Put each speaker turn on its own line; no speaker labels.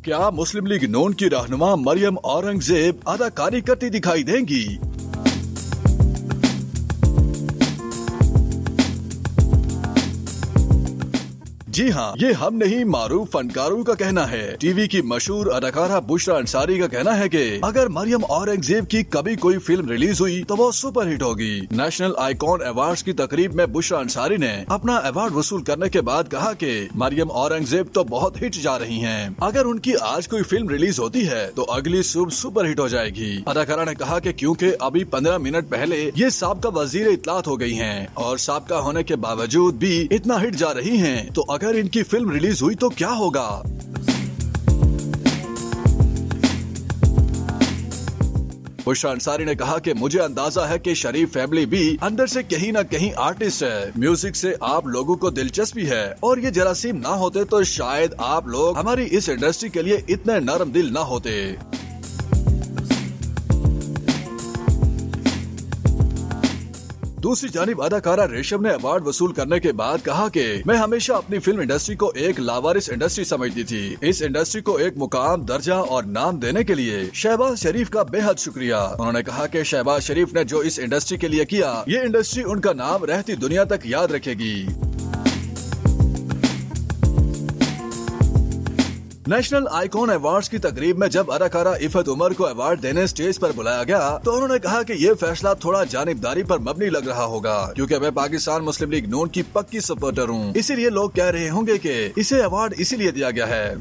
क्या मुस्लिम लीग नून की रहनुमा मरियम औरंगजेब अदाकारी करती दिखाई देंगी? जी हाँ, ये हम नहीं मारूफ फनकारों का कहना है। टीवी की मशहूर अदाकारा बुशरा अंसारी का कहना है कि अगर मरियम औरंगजेब की कभी कोई फिल्म रिलीज हुई तो वो सुपर हिट होगी। नेशनल आइकॉन अवार्ड्स की तकरीब में बुशरा अंसारी ने अपना अवार्ड वसूल करने के बाद कहा कि मरियम औरंगजेब तो बहुत हिट जा रही हैं। अगर उनकी आज कोई फिल्म रिलीज होती है तो अगली सुबह सुपर हिट हो जाएगी। अदाकारा ने कहा कि क्योंकि अभी 15 मिनट पहले ये साबका वजीर इत्तलात हो गई हैं और साबका होने के बावजूद भी इतना हिट जा रही हैं, तो अगर इनकी फिल्म रिलीज हुई तो क्या होगा। बुशरा अंसारी ने कहा कि मुझे अंदाजा है कि शरीफ फैमिली भी अंदर से कहीं न कहीं आर्टिस्ट है। म्यूजिक से आप लोगों को दिलचस्पी है और ये जरासीम ना होते तो शायद आप लोग हमारी इस इंडस्ट्री के लिए इतने नरम दिल ना होते। दूसरी जानिब अदाकारा रेशम ने अवार्ड वसूल करने के बाद कहा कि मैं हमेशा अपनी फिल्म इंडस्ट्री को एक लावारिस इंडस्ट्री समझती थी। इस इंडस्ट्री को एक मुकाम, दर्जा और नाम देने के लिए शहबाज शरीफ का बेहद शुक्रिया। उन्होंने कहा कि शहबाज शरीफ ने जो इस इंडस्ट्री के लिए किया, ये इंडस्ट्री उनका नाम रहती दुनिया तक याद रखेगी। नेशनल आइकॉन अवार्ड्स की तकरीब में जब अदाकारा इफ़त उमर को अवार्ड देने स्टेज पर बुलाया गया तो उन्होंने कहा कि ये फैसला थोड़ा जानिबदारी पर मबनी लग रहा होगा, क्योंकि मैं पाकिस्तान मुस्लिम लीग नून की पक्की सपोर्टर हूँ। इसीलिए लोग कह रहे होंगे कि इसे अवार्ड इसीलिए दिया गया है।